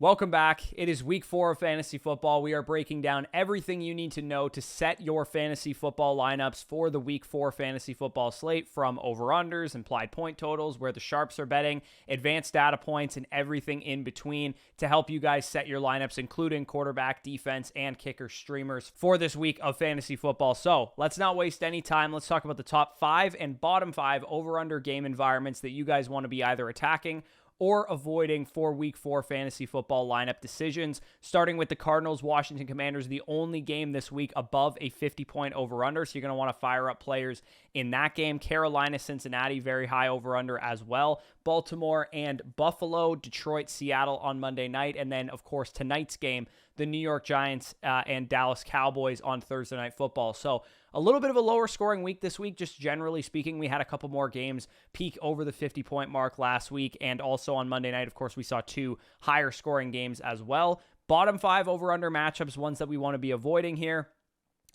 Welcome back. It is week 4 of fantasy football. We are breaking down everything you need to know to set your fantasy football lineups for the week 4 fantasy football slate, from over-unders, implied point totals, where the sharps are betting, advanced data points, and everything in between to help you guys set your lineups, including quarterback, defense, and kicker streamers for this week of fantasy football. So let's not waste any time. Let's talk about the top 5 and bottom 5 over-under game environments that you guys want to be either attacking or avoiding for week 4 fantasy football lineup decisions. Starting with the Cardinals, Washington Commanders, the only game this week above a 50-point over-under, so you're going to want to fire up players in that game. Carolina, Cincinnati, very high over-under as well. Baltimore and Buffalo, Detroit, Seattle on Monday night, and then, of course, tonight's game, the New York Giants and Dallas Cowboys on Thursday Night Football. So a little bit of a lower scoring week this week, just generally speaking. We had a couple more games peak over the 50-point mark last week, and also on Monday night, of course, we saw 2 higher scoring games as well. Bottom 5 over-under matchups, ones that we want to be avoiding here: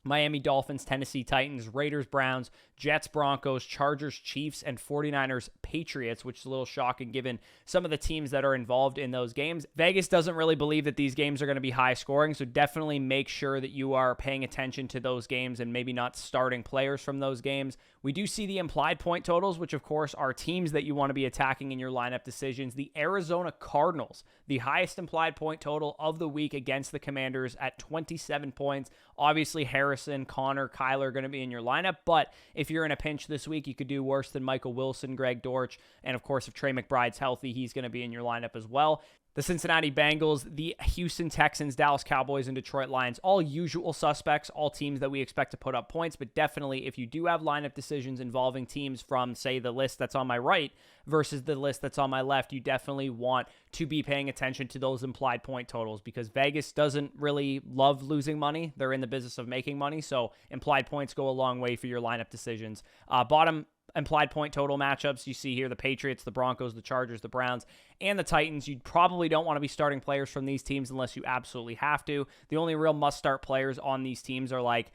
Miami Dolphins, Tennessee Titans, Raiders, Browns, Jets, Broncos, Chargers, Chiefs, and 49ers, Patriots, which is a little shocking given some of the teams that are involved in those games. Vegas doesn't really believe that these games are going to be high scoring, so definitely make sure that you are paying attention to those games and maybe not starting players from those games. We do see the implied point totals, which of course are teams that you want to be attacking in your lineup decisions. The Arizona Cardinals, the highest implied point total of the week against the Commanders at 27 points. Obviously, Harrison, Connor, Kyler are going to be in your lineup, but if you're in a pinch this week, you could do worse than Michael Wilson, Greg Dortch, and of course, if Trey McBride's healthy, he's going to be in your lineup as well. The Cincinnati Bengals, the Houston Texans, Dallas Cowboys, and Detroit Lions, all usual suspects, all teams that we expect to put up points, but definitely if you do have lineup decisions involving teams from, say, the list that's on my right versus the list that's on my left, you definitely want to be paying attention to those implied point totals, because Vegas doesn't really love losing money. They're in the business of making money, so implied points go a long way for your lineup decisions. Bottom implied point total matchups, you see here the Patriots, the Broncos, the Chargers, the Browns, and the Titans. You probably don't want to be starting players from these teams unless you absolutely have to. The only real must-start players on these teams are like,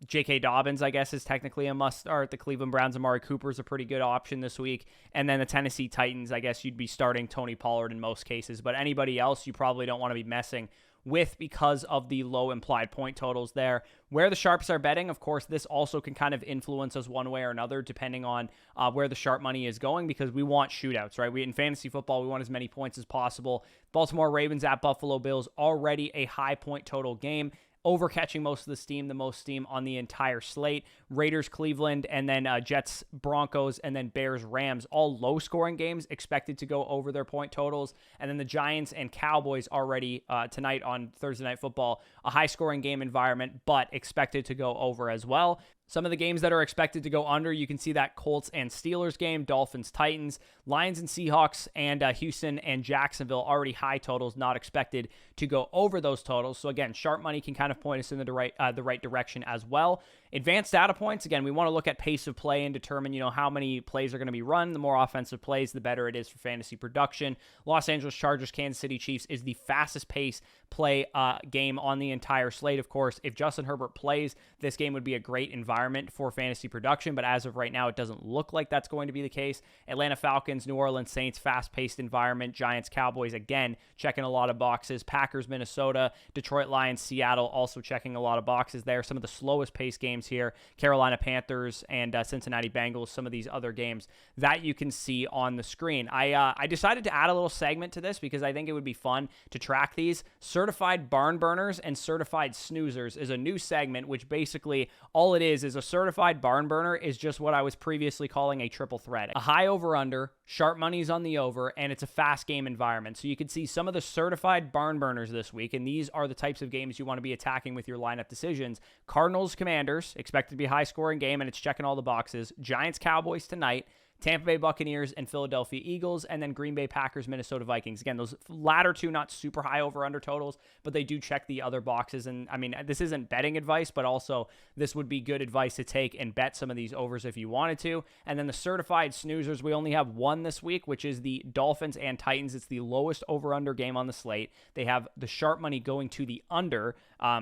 J.K. Dobbins, I guess, is technically a must-start. The Cleveland Browns, Amari Cooper is a pretty good option this week. And then the Tennessee Titans, I guess you'd be starting Tony Pollard in most cases. But anybody else you probably don't want to be messing with because of the low implied point totals there. Where the sharps are betting, of course, this also can kind of influence us one way or another depending on where the sharp money is going, because we want shootouts, right? In fantasy football, we want as many points as possible. Baltimore Ravens at Buffalo Bills, already a high point total game, overcatching most of the steam, the most steam on the entire slate. Raiders, Cleveland, and then Jets, Broncos, and then Bears, Rams, all low-scoring games expected to go over their point totals. And then the Giants and Cowboys already tonight on Thursday Night Football, a high-scoring game environment, but expected to go over as well. Some of the games that are expected to go under, you can see that Colts and Steelers game, Dolphins, Titans, Lions and Seahawks, and Houston and Jacksonville, already high totals, not expected to go over those totals. So again, sharp money can kind of point us in the right direction as well. Advanced data points, again, we want to look at pace of play and determine, how many plays are going to be run. The more offensive plays, the better it is for fantasy production. Los Angeles Chargers, Kansas City Chiefs is the fastest pace play game on the entire slate. Of course, if Justin Herbert plays, this game would be a great environment for fantasy production, but as of right now, it doesn't look like that's going to be the case. Atlanta Falcons, New Orleans Saints, fast-paced environment. Giants, Cowboys, again, checking a lot of boxes. Packers, Minnesota, Detroit Lions, Seattle, also checking a lot of boxes there. Some of the slowest pace games here, Carolina Panthers and Cincinnati Bengals, some of these other games that you can see on the screen. I decided to add a little segment to this because I think it would be fun to track these. Certified Barn Burners and Certified Snoozers is a new segment, which basically all it is a certified barn burner is just what I was previously calling a triple threat. A high over-under, sharp money's on the over, and it's a fast game environment. So you can see some of the certified barn burners this week, and these are the types of games you want to be attacking with your lineup decisions. Cardinals, Commanders, expected to be a high-scoring game, and it's checking all the boxes. Giants, Cowboys tonight. Tampa Bay Buccaneers and Philadelphia Eagles, and then Green Bay Packers, Minnesota Vikings. Again, those latter two, not super high over-under totals, but they do check the other boxes. And I mean, this isn't betting advice, but also this would be good advice to take and bet some of these overs if you wanted to. And then the certified snoozers, we only have one this week, which is the Dolphins and Titans. It's the lowest over-under game on the slate. They have the sharp money going to the under,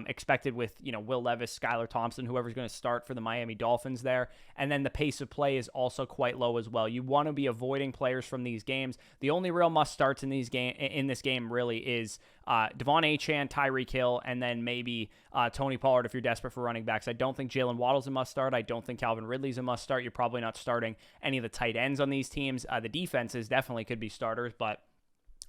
expected with, Will Levis, Skylar Thompson, whoever's going to start for the Miami Dolphins there. And then the pace of play is also quite low as well. You want to be avoiding players from these games. The only real must-starts in this game really is Devon Achane, Tyreek Hill, and then maybe Tony Pollard if you're desperate for running backs. I don't think Jalen Waddle's a must-start. I don't think Calvin Ridley's a must-start. You're probably not starting any of the tight ends on these teams. The defenses definitely could be starters, but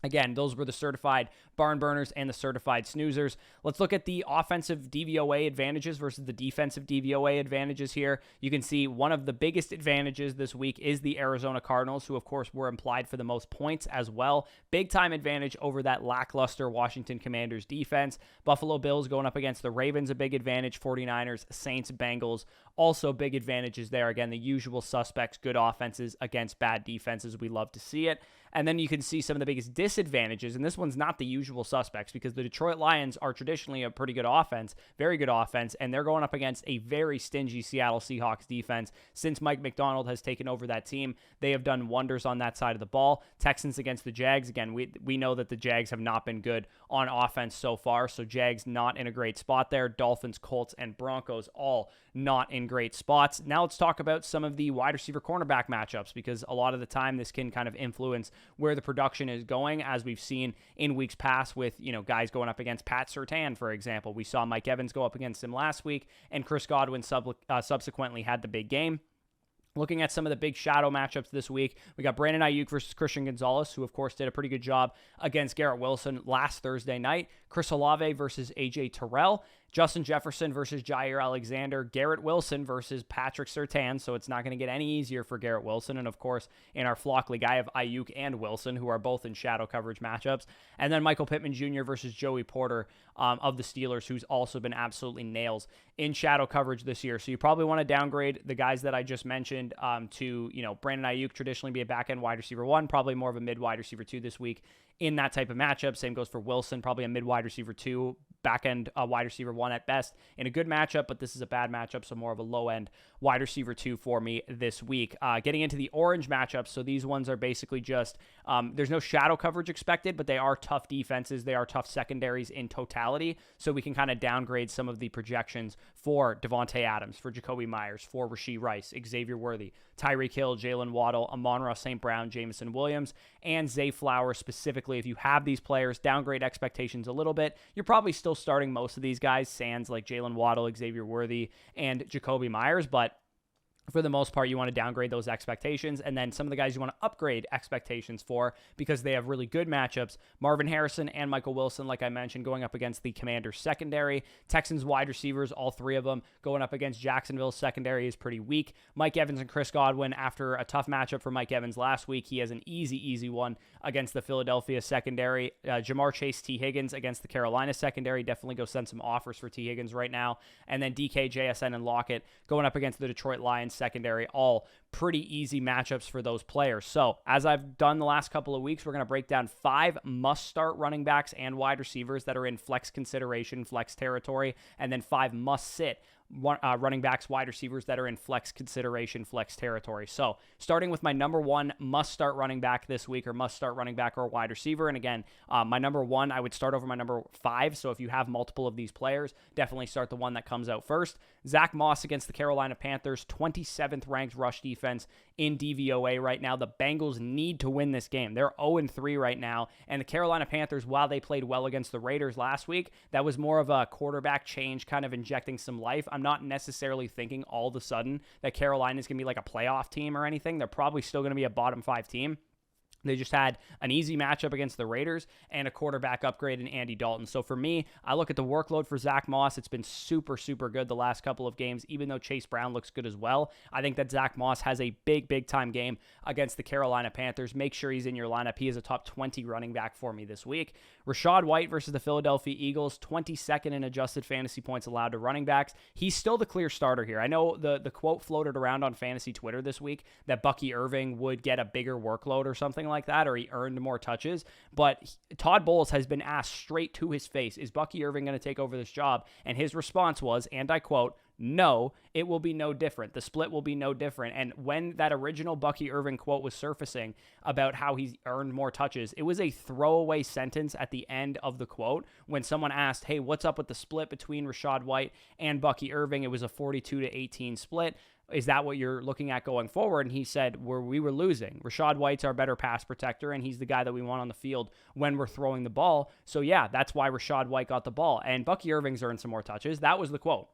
again, those were the certified barn burners and the certified snoozers. Let's look at the offensive DVOA advantages versus the defensive DVOA advantages here. You can see one of the biggest advantages this week is the Arizona Cardinals, who of course were implied for the most points as well. Big time advantage over that lackluster Washington Commanders defense. Buffalo Bills going up against the Ravens, a big advantage. 49ers, Saints, Bengals, also big advantages there. Again, the usual suspects, good offenses against bad defenses. We love to see it. And then you can see some of the biggest disadvantages, and this one's not the usual suspects because the Detroit Lions are traditionally a pretty good offense, very good offense, and they're going up against a very stingy Seattle Seahawks defense. Since Mike McDonald has taken over that team, they have done wonders on that side of the ball. Texans against the Jags, again, we know that the Jags have not been good on offense so far, so Jags not in a great spot there. Dolphins, Colts, and Broncos all not in great spots. Now let's talk about some of the wide receiver cornerback matchups because a lot of the time this can kind of influence where the production is going, as we've seen in weeks past with, guys going up against Pat Surtain, for example. We saw Mike Evans go up against him last week, and Chris Godwin subsequently had the big game. Looking at some of the big shadow matchups this week, we got Brandon Ayuk versus Christian Gonzalez, who of course did a pretty good job against Garrett Wilson last Thursday night. Chris Olave versus AJ Terrell. Justin Jefferson versus Jair Alexander, Garrett Wilson versus Patrick Surtain, so it's not going to get any easier for Garrett Wilson. And of course, in our Flock League, I have Ayuk and Wilson, who are both in shadow coverage matchups. And then Michael Pittman Jr. versus Joey Porter of the Steelers, who's also been absolutely nails in shadow coverage this year. So you probably want to downgrade the guys that I just mentioned to, Brandon Ayuk traditionally be a back-end wide receiver 1, probably more of a mid-wide receiver 2 this week in that type of matchup. Same goes for Wilson, probably a mid-wide receiver 2, back-end wide receiver 1 at best in a good matchup, but this is a bad matchup, so more of a low-end wide receiver 2 for me this week. Getting into the orange matchups, so these ones are basically just, there's no shadow coverage expected, but they are tough defenses. They are tough secondaries in totality, so we can kind of downgrade some of the projections for Devontae Adams, for Jacoby Myers, for Rashee Rice, Xavier Worthy, Tyreek Hill, Jalen Waddle, Amon-Ra St. Brown, Jameson Williams, and Zay Flowers specifically. If you have these players, downgrade expectations a little bit. You're probably still starting most of these guys, sans like Jalen Waddle, Xavier Worthy, and Jacoby Myers, but for the most part, you want to downgrade those expectations. And then some of the guys you want to upgrade expectations for because they have really good matchups. Marvin Harrison and Michael Wilson, like I mentioned, going up against the Commanders secondary. Texans wide receivers, all three of them, going up against Jacksonville's secondary is pretty weak. Mike Evans and Chris Godwin, after a tough matchup for Mike Evans last week, he has an easy one against the Philadelphia secondary. Jamar Chase, T. Higgins against the Carolina secondary. Definitely go send some offers for T. Higgins right now. And then DK, JSN, and Lockett going up against the Detroit Lions secondary, all pretty easy matchups for those players. So as I've done the last couple of weeks, we're going to break down 5 must-start running backs and wide receivers that are in flex consideration, flex territory, and then 5 must-sit running backs, wide receivers that are in flex consideration, flex territory. So starting with my number 1 must-start running back this week, or must-start running back or wide receiver. And again, my number 1, I would start over my number 5. So if you have multiple of these players, definitely start the one that comes out first. Zach Moss against the Carolina Panthers, 27th ranked rush defense in DVOA right now. The Bengals need to win this game. They're 0-3 right now. And the Carolina Panthers, while they played well against the Raiders last week, that was more of a quarterback change, kind of injecting some life. I'm not necessarily thinking all of a sudden that Carolina is going to be like a playoff team or anything. They're probably still going to be a bottom 5 team. They just had an easy matchup against the Raiders and a quarterback upgrade in Andy Dalton. So for me, I look at the workload for Zach Moss. It's been super good the last couple of games, even though Chase Brown looks good as well. I think that Zach Moss has a big time game against the Carolina Panthers. Make sure he's in your lineup. He is a top 20 running back for me this week. Rashad White versus the Philadelphia Eagles, 22nd in adjusted fantasy points allowed to running backs. He's still the clear starter here. I know the quote floated around on fantasy Twitter this week that Bucky Irving would get a bigger workload or something like that, or he earned more touches, but Todd Bowles has been asked straight to his face, is Bucky Irving going to take over this job? And his response was, and I quote, "No, it will be no different. The split will be no different." And when that original Bucky Irving quote was surfacing about how he earned more touches, it was a throwaway sentence at the end of the quote. When someone asked, hey, what's up with the split between Rashad White and Bucky Irving? It was a 42-18 split. is that what you're looking at going forward? And he said, we were losing. Rachaad White's our better pass protector, and he's the guy that we want on the field when we're throwing the ball. So yeah, that's why Rachaad White got the ball. And Bucky Irving's earned some more touches. That was the quote.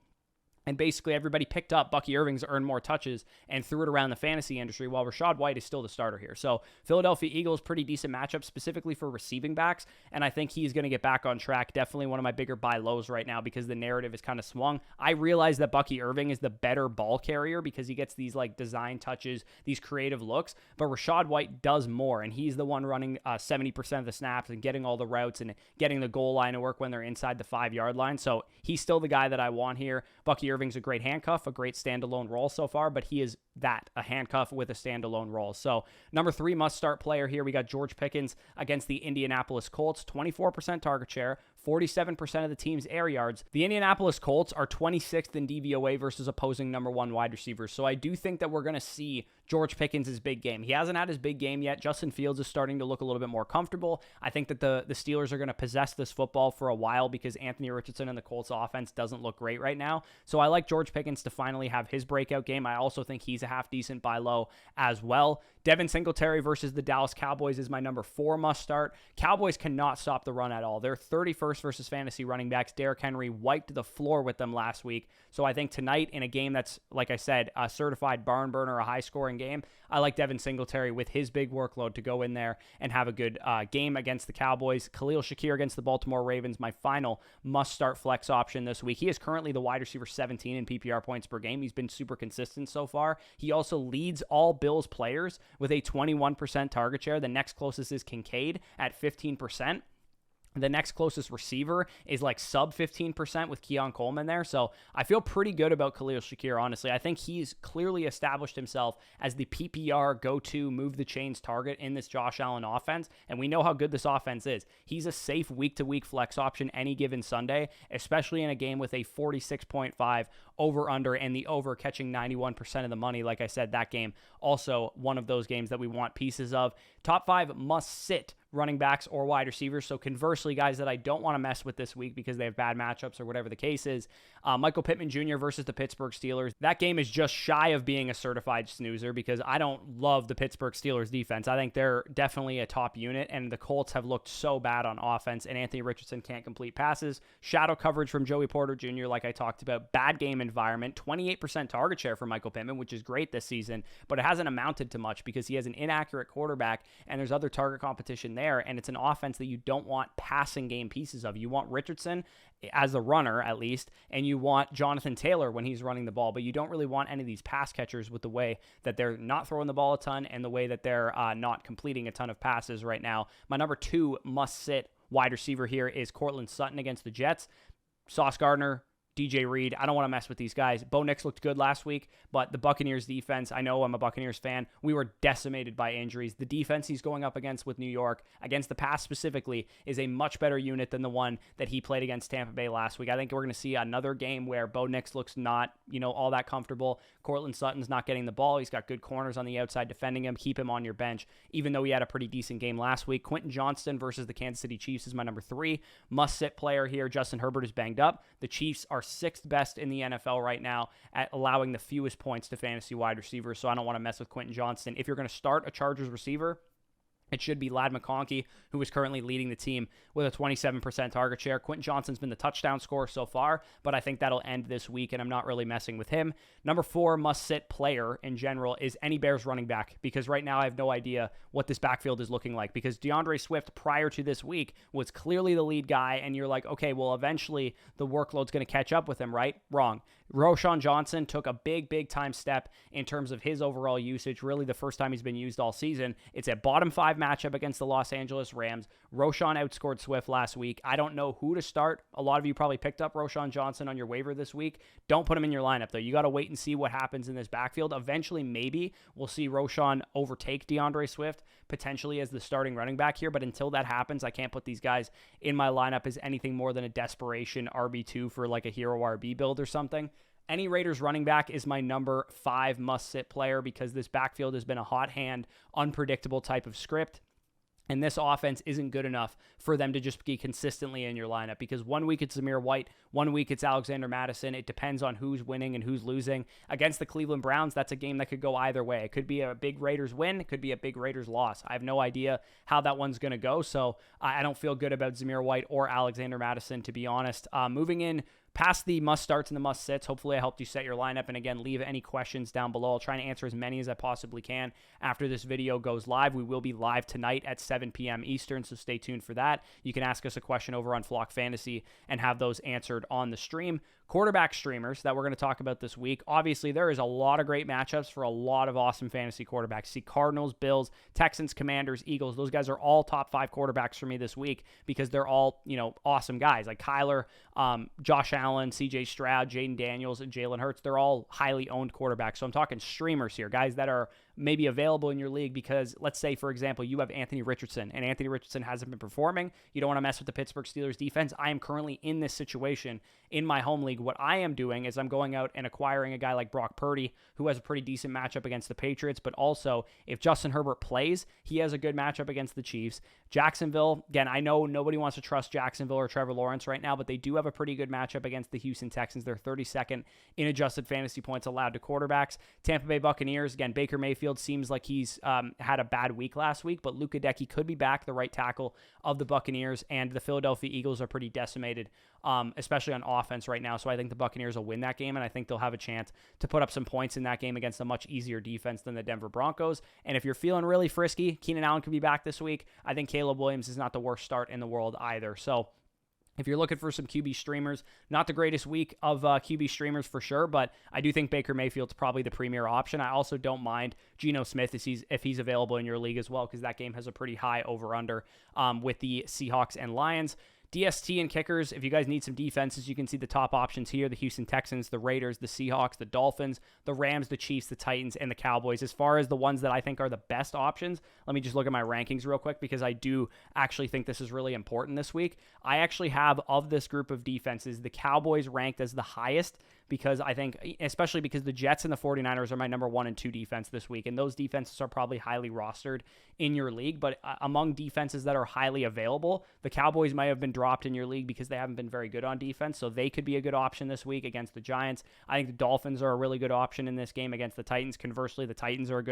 And basically everybody picked up Bucky Irving's earned more touches and threw it around the fantasy industry while Rachaad White is still the starter here. So Philadelphia Eagles, pretty decent matchup specifically for receiving backs. And I think he's going to get back on track. Definitely one of my bigger buy lows right now because the narrative is kind of swung. I realize that Bucky Irving is the better ball carrier because he gets these like design touches, these creative looks. But Rachaad White does more. And he's the one running 70% of the snaps and getting all the routes and getting the goal line to work when they're inside the 5-yard line. So he's still the guy that I want here. Bucky Irving's a great handcuff, a great standalone role so far, but he is a handcuff with a standalone role. So number 3 must-start player here, we got George Pickens against the Indianapolis Colts, 24% target share, 47% of the team's air yards. The Indianapolis Colts are 26th in DVOA versus opposing number 1 wide receivers. So I do think that we're going to see George Pickens' big game. He hasn't had his big game yet. Justin Fields is starting to look a little bit more comfortable. I think that the Steelers are going to possess this football for a while because Anthony Richardson and the Colts offense doesn't look great right now. So I like George Pickens to finally have his breakout game. I also think he's a half decent buy low as well. Devin Singletary versus the Dallas Cowboys is my number 4 must start. Cowboys cannot stop the run at all. They're 31st versus fantasy running backs. Derrick Henry wiped the floor with them last week. So I think tonight in a game that's, like I said, a certified barn burner, a high scoring game, I like Devin Singletary with his big workload to go in there and have a good game against the Cowboys. Khalil Shakir against the Baltimore Ravens, my final must-start flex option this week. He is currently the wide receiver 17 in PPR points per game. He's been super consistent so far. He also leads all Bills players with a 21% target share. The next closest is Kincaid at 15%. The next closest receiver is like sub 15% with Keon Coleman there. So I feel pretty good about Khalil Shakir, honestly. I think he's clearly established himself as the PPR go-to move the chains target in this Josh Allen offense. And we know how good this offense is. He's a safe week-to-week flex option any given Sunday, especially in a game with a 46.5 over-under and the over catching 91% of the money. Like I said, that game also one of those games that we want pieces of. Top 5 must-sit running backs or wide receivers. So conversely, guys that I don't want to mess with this week because they have bad matchups or whatever the case is, Michael Pittman Jr. versus the Pittsburgh Steelers. That game is just shy of being a certified snoozer because I don't love the Pittsburgh Steelers defense. I think they're definitely a top unit, and the Colts have looked so bad on offense, and Anthony Richardson can't complete passes. Shadow coverage from Joey Porter Jr., like I talked about. Bad game environment. 28% target share for Michael Pittman, which is great this season, but it hasn't amounted to much because he has an inaccurate quarterback, and there's other target competition there, and it's an offense that you don't want passing game pieces of. You want Richardson as a runner, at least, and you want Jonathan Taylor when he's running the ball, but you don't really want any of these pass catchers with the way that they're not throwing the ball a ton and the way that they're not completing a ton of passes right now. My number 2 must-sit wide receiver here is Cortland Sutton against the Jets. Sauce Gardner, DJ Reed, I don't want to mess with these guys. Bo Nix looked good last week, but the Buccaneers defense, I know I'm a Buccaneers fan, we were decimated by injuries. The defense he's going up against with New York, against the pass specifically, is a much better unit than the one that he played against Tampa Bay last week. I think we're going to see another game where Bo Nix looks not, all that comfortable. Cortland Sutton's not getting the ball. He's got good corners on the outside defending him. Keep him on your bench, even though he had a pretty decent game last week. Quentin Johnston versus the Kansas City Chiefs is my number 3 must-sit player here. Justin Herbert is banged up. The Chiefs are 6th best in the NFL right now at allowing the fewest points to fantasy wide receivers, so I don't want to mess with Quentin Johnston. If you're going to start a Chargers receiver, it should be Ladd McConkey, who is currently leading the team with a 27% target share. Quentin Johnston's been the touchdown scorer so far, but I think that'll end this week, and I'm not really messing with him. Number 4 must-sit player in general is any Bears running back, because right now I have no idea what this backfield is looking like, because DeAndre Swift prior to this week was clearly the lead guy, and you're like, okay, well, eventually the workload's going to catch up with him, right? Wrong. Roschon Johnson took a big time step in terms of his overall usage, really the first time he's been used all season. It's a bottom 5 matchup against the Los Angeles Rams. Roschon outscored Swift last week. I don't know who to start. A lot of you probably picked up Roschon Johnson on your waiver this week. Don't put him in your lineup, though. You got to wait and see what happens in this backfield. Eventually, maybe we'll see Roschon overtake DeAndre Swift, potentially as the starting running back here, but until that happens, I can't put these guys in my lineup as anything more than a desperation RB2 for like a hero RB build or something. Any Raiders running back is my number 5 must-sit player because this backfield has been a hot hand, unpredictable type of script. And this offense isn't good enough for them to just be consistently in your lineup, because 1 week it's Zamir White, 1 week it's Alexander Mattison. It depends on who's winning and who's losing. Against the Cleveland Browns, that's a game that could go either way. It could be a big Raiders win. It could be a big Raiders loss. I have no idea how that one's going to go, so I don't feel good about Zamir White or Alexander Mattison, to be honest. Moving in past the must starts and the must sits, hopefully I helped you set your lineup. And again, leave any questions down below. I'll try and answer as many as I possibly can after this video goes live. We will be live tonight at 7 p.m. Eastern, so stay tuned for that. You can ask us a question over on Flock Fantasy and have those answered on the stream. Quarterback streamers that we're going to talk about this week. Obviously, there is a lot of great matchups for a lot of awesome fantasy quarterbacks. See Cardinals, Bills, Texans, Commanders, Eagles. Those guys are all top 5 quarterbacks for me this week because they're all, awesome guys. Like Kyler, Josh Allen, CJ Stroud, Jaden Daniels, and Jalen Hurts. They're all highly owned quarterbacks. So I'm talking streamers here, guys that are maybe available in your league because, let's say, for example, you have Anthony Richardson, and Anthony Richardson hasn't been performing. You don't want to mess with the Pittsburgh Steelers defense. I am currently in this situation in my home league. What I am doing is I'm going out and acquiring a guy like Brock Purdy, who has a pretty decent matchup against the Patriots, but also if Justin Herbert plays, he has a good matchup against the Chiefs. Jacksonville, again, I know nobody wants to trust Jacksonville or Trevor Lawrence right now, but they do have a pretty good matchup against the Houston Texans. They're 32nd in adjusted fantasy points allowed to quarterbacks. Tampa Bay Buccaneers, again, Baker Mayfield seems like he's had a bad week last week, but Luka Decky could be back, the right tackle of the Buccaneers, and the Philadelphia Eagles are pretty decimated, especially on offense right now. So I think the Buccaneers will win that game, and I think they'll have a chance to put up some points in that game against a much easier defense than the Denver Broncos. And if you're feeling really frisky, Keenan Allen could be back this week. I think Caleb Williams is not the worst start in the world either. So if you're looking for some QB streamers, not the greatest week of QB streamers for sure, but I do think Baker Mayfield's probably the premier option. I also don't mind Geno Smith if he's available in your league as well, because that game has a pretty high over-under with the Seahawks and Lions. DST and kickers, if you guys need some defenses, you can see the top options here: the Houston Texans, the Raiders, the Seahawks, the Dolphins, the Rams, the Chiefs, the Titans, and the Cowboys. As far as the ones that I think are the best options, let me just look at my rankings real quick, because I do actually think this is really important this week. I actually have, of this group of defenses, the Cowboys ranked as the highest, because I think, especially because the Jets and the 49ers are my number 1 and 2 defense this week, and those defenses are probably highly rostered in your league. But among defenses that are highly available, the Cowboys might have been dropped in your league because they haven't been very good on defense, so they could be a good option this week against the Giants. I think the Dolphins are a really good option in this game against the Titans. Conversely, the Titans are a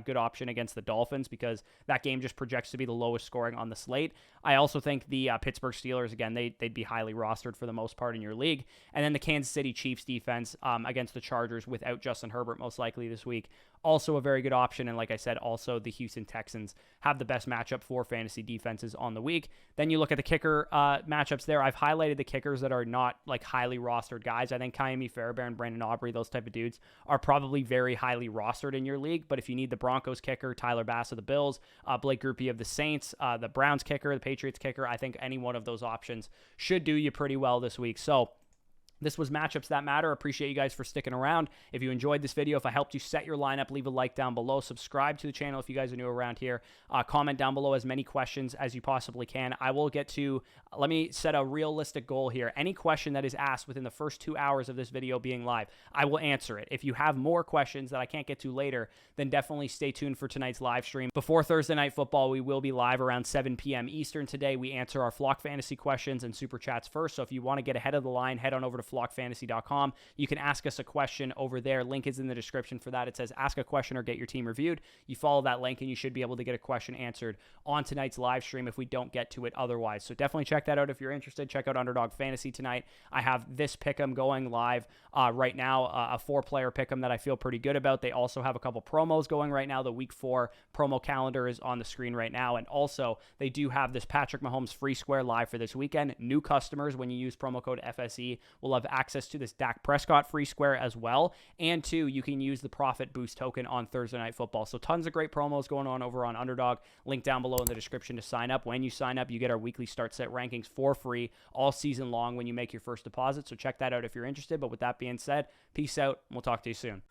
good option against the Dolphins, because that game just projects to be the lowest scoring on the slate. I also think the Pittsburgh Steelers, again, they'd be highly rostered for the most part in your league. And then the Kansas City Chiefs defense against the Chargers without Justin Herbert most likely this week, also a very good option. And like I said, also the Houston Texans have the best matchup for fantasy defenses on the week. Then you look at the kicker matchups there. I've highlighted the kickers that are not like highly rostered guys. I think Kaimi Fairbairn, Brandon Aubrey, those type of dudes are probably very highly rostered in your league. But if you need the Broncos kicker, Tyler Bass of the Bills, Blake Grupe of the Saints, the Browns kicker, the Patriots kicker, I think any one of those options should do you pretty well this week. So this was Matchups That Matter. Appreciate you guys for sticking around. If you enjoyed this video, if I helped you set your lineup, leave a like down below. Subscribe to the channel if you guys are new around here. Comment down below as many questions as you possibly can. I will get to, let me set a realistic goal here. Any question that is asked within the first 2 hours of this video being live, I will answer it. If you have more questions that I can't get to later, then definitely stay tuned for tonight's live stream. Before Thursday Night Football, we will be live around 7 p.m. Eastern today. We answer our Flock Fantasy questions and Super Chats first. So if you want to get ahead of the line, head on over to flockfantasy.com. You can ask us a question over there. Link is in the description for that. It says ask a question or get your team reviewed. You follow that link and you should be able to get a question answered on tonight's live stream if we don't get to it otherwise. So definitely check that out if you're interested. Check out Underdog Fantasy tonight. I have this pick'em going live right now, a 4-player pick'em that I feel pretty good about. They also have a couple promos going right now. The Week 4 promo calendar is on the screen right now. And also, they do have this Patrick Mahomes free square live for this weekend. New customers, when you use promo code FSE, will have access to this Dak Prescott free square as well. And 2, you can use the Profit Boost token on Thursday Night Football. So tons of great promos going on over on Underdog. Link down below in the description to sign up. When you sign up, you get our weekly start set rankings for free all season long when you make your first deposit. So check that out if you're interested. But with that being said, peace out. And we'll talk to you soon.